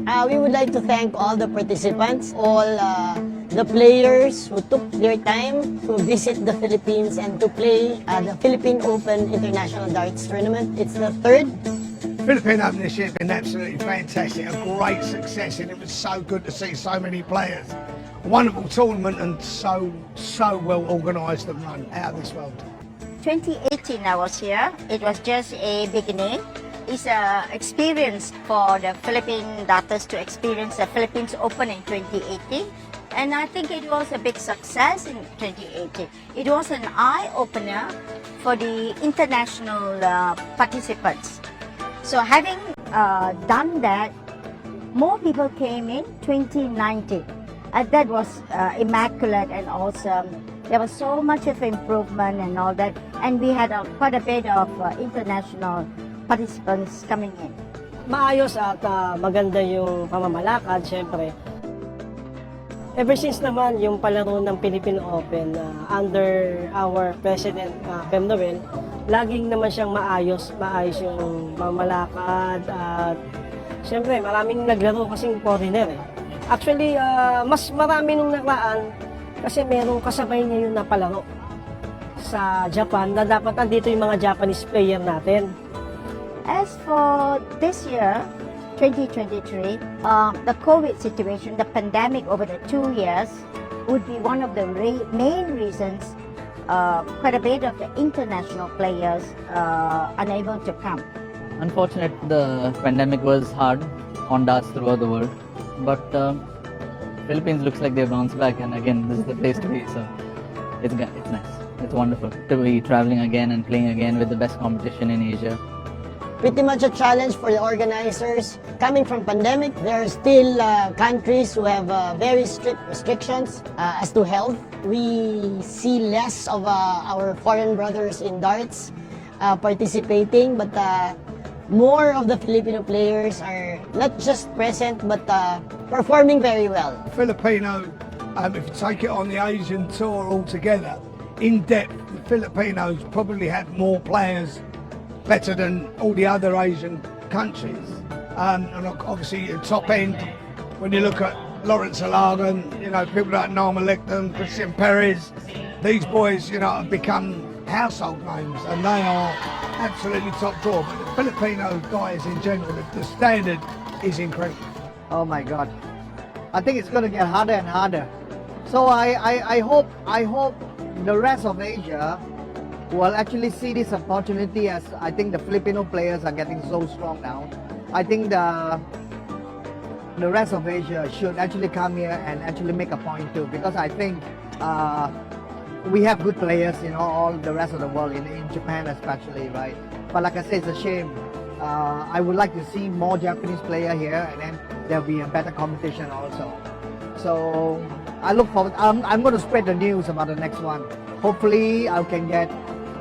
We would like to thank all the participants, all the players who took their time to visit the Philippines and to play the Philippine Open International Darts Tournament. It's the third. Philippine Open this year has been absolutely fantastic, a great success, and it was so good to see so many players. Wonderful tournament and so well organised and run, out of this world. 2018 I was here. It was just a beginning. It's an experience for the Philippine darters to experience the Philippines Open in 2018. And I think it was a big success in 2018. It was an eye-opener for the international participants. So having done that, more people came in 2019. And that was immaculate and awesome. There was so much of improvement and all that. And we had quite a bit of international participants coming in. Maayos at maganda yung pamamalakad, syempre. Ever since naman yung palaro ng Philippine Open under our President Pem Noel, laging naman siyang maayos yung pamamalakad at syempre maraming naglaro kasing foreigner eh. Actually, mas marami nung nakaraan kasi merong kasabay niya yung napalaro sa Japan na dapat andito yung mga Japanese player natin. As for this year, 2023, the COVID situation, the pandemic over the 2 years would be one of the main reasons quite a bit of the international players unable to come. Unfortunate, the pandemic was hard on darts throughout the world, but Philippines looks like they've bounced back, and again, this is the place to be, so it's nice. It's wonderful to be traveling again and playing again with the best competition in Asia. Pretty much a challenge for the organizers. Coming from pandemic, there are still countries who have very strict restrictions as to health. We see less of our foreign brothers in darts participating, but more of the Filipino players are not just present, but performing very well. Filipino, if you take it on the Asian tour altogether, in depth, the Filipinos probably had more players better than all the other Asian countries. And obviously at top end, when you look at Lawrence Alagan, people like Norma Licton, Christian Perez, these boys, have become household names and they are absolutely top draw. But the Filipino guys in general, the standard is incredible. Oh my God. I think it's going to get harder and harder. So I hope the rest of Asia will actually see this opportunity, as I think the Filipino players are getting so strong now. I think the rest of Asia should actually come here and actually make a point too, because I think we have good players, all the rest of the world, in Japan especially, right? But like I said, it's a shame. I would like to see more Japanese players here, and then there'll be a better competition also. So I look forward. I'm going to spread the news about the next one. Hopefully I can get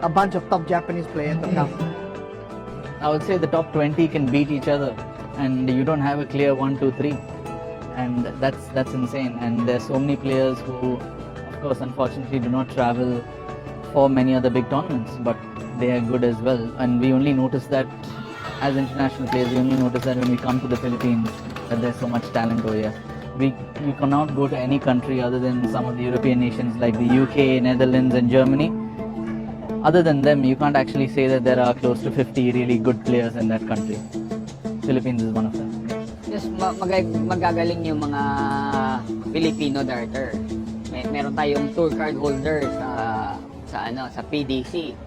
a bunch of top Japanese players to come. I would say the top 20 can beat each other, and you don't have a clear 1, 2, 3, and that's insane. And there's so many players who, of course, unfortunately do not travel for many other big tournaments, but they are good as well. And we only notice that as international players, we only notice that when we come to the Philippines, that there's so much talent over here. You cannot go to any country other than some of the European nations like the UK, Netherlands and Germany. Other than them, you can't actually say that there are close to 50 really good players in that country. Philippines is one of them. Yes, magagaling yung mga Filipino darter. Meron tayong tour card holder sa PDC.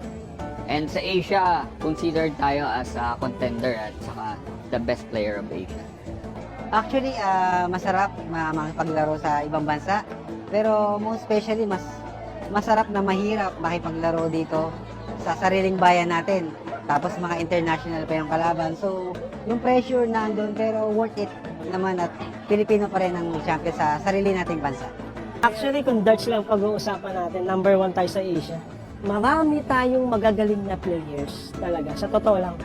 And sa Asia, considered tayo as a contender at saka the best player of Asia. Actually, masarap makipaglaro sa ibang bansa. Pero most especially, masarap na mahirap makipaglaro dito sa sariling bayan natin. Tapos mga international pa yung kalaban. So, yung pressure nandun, pero worth it naman at Pilipino pa rin ang champion sa sarili nating bansa. Actually, kung darts lang pag-uusapan natin, number 1 tayo sa Asia. Marami tayong magagaling na players talaga. Sa totoo lang,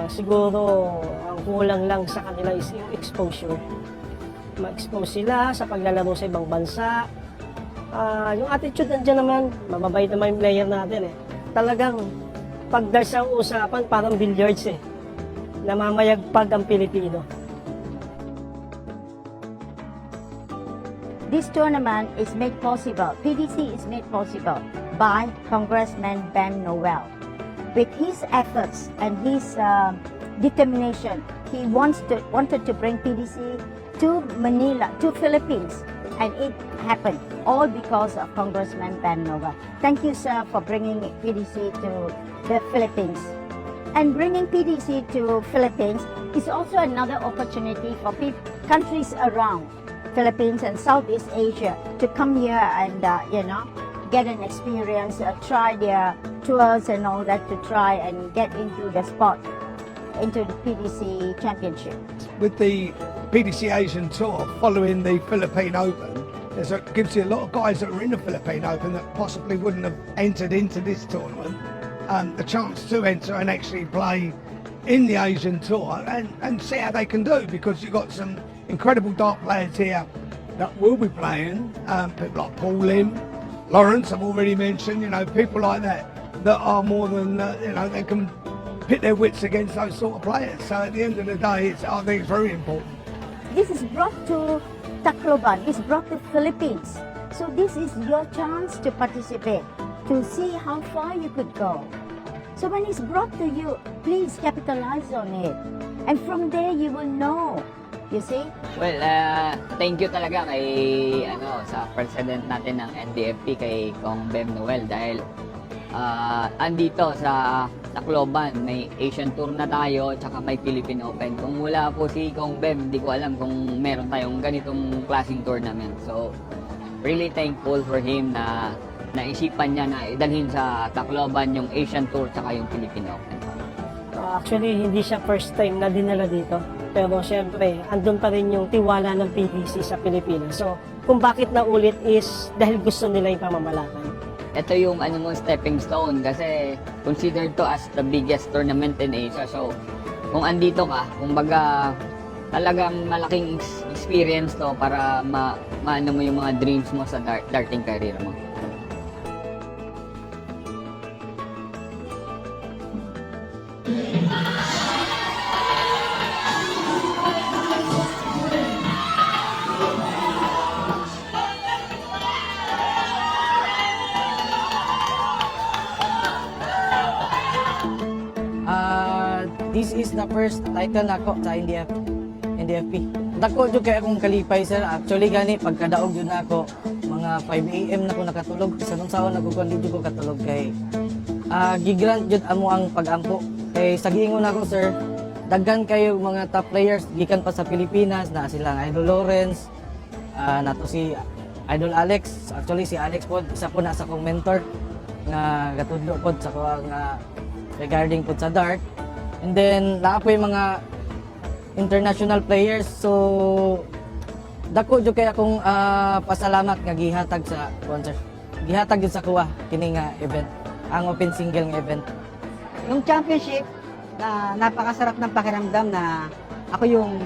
siguro ang kulang lang sa kanila is yung exposure. Ma-expose sila sa paglalaro sa ibang bansa. Yung attitude nandiyan naman, mababait naman yung player natin eh. Talagang pag darts ang usapan, parang billiards eh. Namamayagpag ang Pilipino. This tournament is made possible, PDC is made possible by Congressman Ben Noel. With his efforts and his determination, he wanted to bring PDC to Manila, to Philippines, and it happened all because of Congressman Ben Noel. Thank you, sir, for bringing PDC to the Philippines. And bringing PDC to Philippines is also another opportunity for countries around Philippines and Southeast Asia to come here and get an experience, try their tours and all that, to try and get into the sport, into the PDC championship. With the PDC Asian Tour following the Philippine Open, it gives you a lot of guys that were in the Philippine Open that possibly wouldn't have entered into this tournament the chance to enter and actually play in the Asian Tour and see how they can do, because you've got some incredible dart players here that will be playing, people like Pawing, Lawrence I've already mentioned, people like that are more than, they can pit their wits against those sort of players. So at the end of the day, I think it's very important. This is brought to Tacloban, it's brought to Philippines. So this is your chance to participate, to see how far you could go. So when it's brought to you, please capitalize on it. And from there, you will know. You see? Well, thank you talaga kay sa president natin ng NDFP, kay Kong Bem Noel, dahil andito sa Tacloban may Asian Tour na tayo, tsaka may Philippine Open. Kung wala po si Kong Bem, hindi ko alam kung meron tayong ganitong klaseng tournament. So really thankful for him na naisipan niya na idalhin sa Tacloban yung Asian Tour tsaka yung Philippine Open. Actually, hindi siya first time na dinala dito. Pero syempre, andun pa rin yung tiwala ng PDC sa Pilipinas. So, kung bakit naulit is dahil gusto nila yung pamamalakan. Ito yung stepping stone, kasi considered to as the biggest tournament in Asia. So, kung andito ka, kumbaga talagang malaking experience to para maano mo yung mga dreams mo sa darting career mo. This is the first title nako sa NDFP. Dako jud kay akong kalipay, sir. Actually gani pagkadaog jud nako mga 5 AM na ko nakatulog. Sa nung saon nako kundi jud ko katulog kay gigrant jud amo ang pag-ampo. Kay sa giingon nako, sir, daghan kayo mga top players gikan pa sa Pilipinas, na sila Idol Lawrence, nato si Idol Alex. Actually si Alex pod isa po na sa kong mentor nga gatudlo pod sa ko nga regarding pod sa dart. And then, naa po yung mga international players. So, dako jud kay akong pasalamat nga gihatag sa sponsor. Gihatag jud sa kuha kini nga event, ang open single nga event. Yung championship, napakasarap ng pakiramdam na ako yung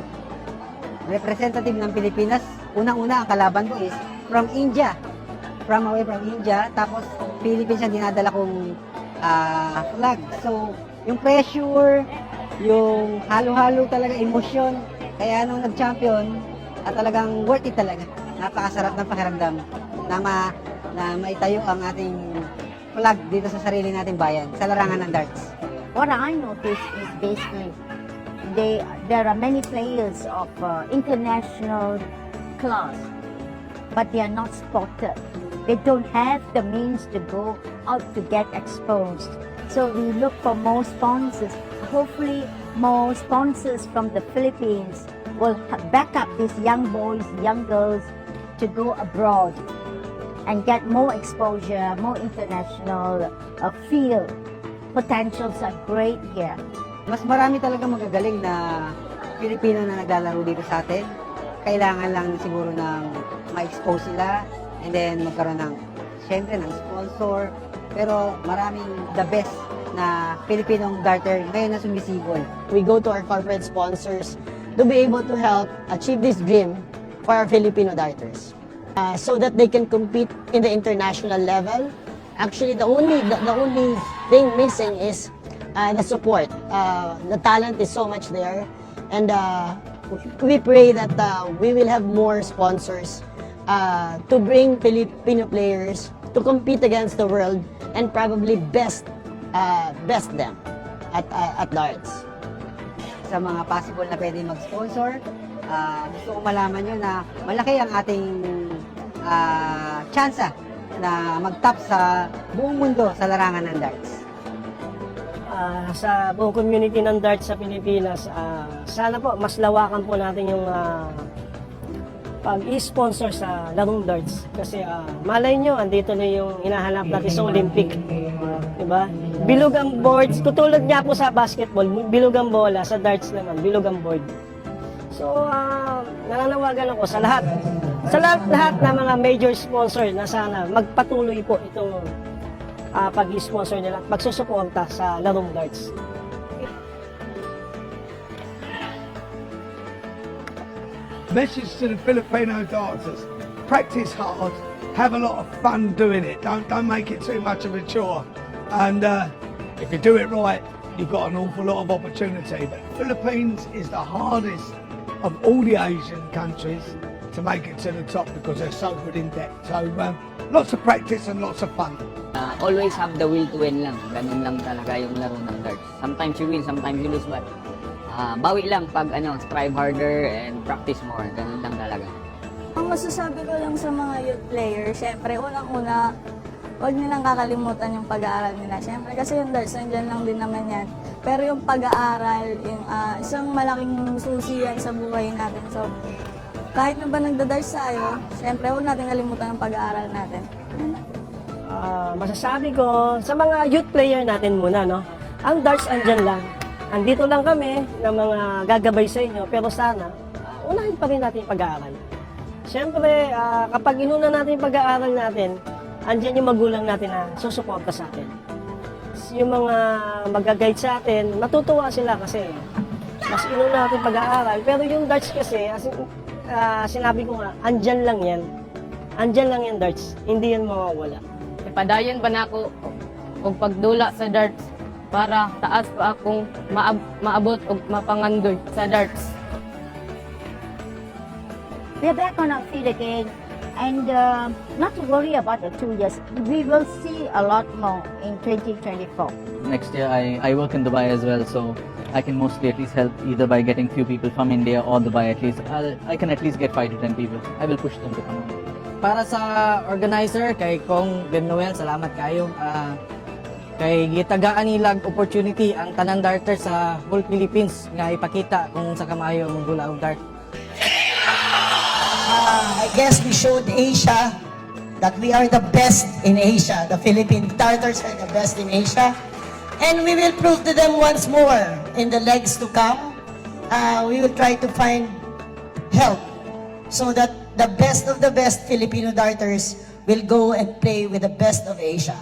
representative ng Pilipinas. Unang-una, ang kalaban ko is from India. From India. Tapos, Philippines ang dinadala kong flag. So, yung pressure, yung halo-halo talaga, emosyon. Kaya nung nag-champion, talagang worth it talaga. Napakasarap ng pakiramdam na maitayo ang ating flag dito sa sarili nating bayan, sa larangan ng darts. What I noticed is basically there are many players of international class, but they are not spotted. They don't have the means to go out to get exposed. So we look for more sponsors. Hopefully more sponsors from the Philippines will back up these young boys, young girls to go abroad and get more exposure, more international feel. Potentials are great here. Mas marami talaga magagaling na Pilipino na naglalaro dito sa atin. Kailangan lang siguro ng ma-expose sila and then magkaroon ng, syempre, ng sponsor. Pero maraming the best na Filipinong darter ngayon na sumisigol. We go to our corporate sponsors to be able to help achieve this dream for our Filipino darters, so that they can compete in the international level. Actually, the only thing missing is the support. The talent is so much there, and we pray that we will have more sponsors to bring Filipino players to compete against the world and probably best them at darts. Sa mga possible na pwede mag-sponsor, gusto ko malaman nyo na malaki ang ating tsansa na mag-top sa buong mundo sa larangan ng darts. Sa buong community ng darts sa Pilipinas, sana po mas lawakan po natin yung pag-i-sponsor sa larong darts. Kasi malay nyo, andito na yung hinahanap natin sa Olympic. Diba? Bilog ang boards, tutulad nga po sa basketball, bilog ang bola, sa darts naman, bilog ang board. So, nananawagan ako sa lahat ng mga major sponsor na sana magpatuloy po itong pag-sponsor nila at magsusuporta sa larong darts. Message to the Filipino dancers: practice hard, have a lot of fun doing it. Don't make it too much of a chore. And if you do it right, you've got an awful lot of opportunity. But Philippines is the hardest of all the Asian countries to make it to the top because they're so good in depth. So lots of practice and lots of fun. Always have the will to win lang. Ganun lang talaga yung laro ng darts. Sometimes you win, sometimes you lose, but bawi lang pag strive harder and practice more. Ganun lang talaga. Ang masasabi ko lang sa mga youth players, syempre, unang-una, huwag nilang kakalimutan yung pag-aaral nila. Syempre, kasi yung darts, nandiyan lang din naman yan. Pero yung pag-aaral, yung, isang malaking susi yan sa buhay natin. So, kahit na ba nagda-darts tayo, syempre, huwag natin kalimutan ang pag-aaral natin. Masasabi ko sa mga youth player natin muna, no? Ang darts andyan lang. Andito lang kami na mga gagabay sa inyo, pero sana, unahin pa rin natin yung pag-aaral. Siyempre, kapag inuna natin yung pag-aaral natin, andyan yung magulang natin na susuporta sa atin. Yung mga mag-guide sa atin, matutuwa sila kasi mas inuna natin pag-aaral. Pero yung darts kasi, sinabi ko nga, andyan lang yan. Andyan lang yung darts, hindi yan mawawala. Padayon pa na ako og pagdula sa darts para taas pa akong maabot og mapangandoy sa darts. We're back on our feet again, and not to worry about the 2 years. We will see a lot more in 2024. Next year I work in Dubai as well, so I can mostly at least help either by getting few people from India or Dubai at least. I can at least get 5 to 10 people. I will push them to come on. Para sa organizer, kay Kong Ben Noel, salamat kayo. Kay gitagaan nilang opportunity ang tanang darter sa whole Philippines nga ipakita kung sa kamayo ang dula og dart. I guess we showed Asia that we are the best in Asia. The Philippine darters are the best in Asia. And we will prove to them once more in the legs to come. We will try to find help so that the best of the best Filipino darters will go and play with the best of Asia.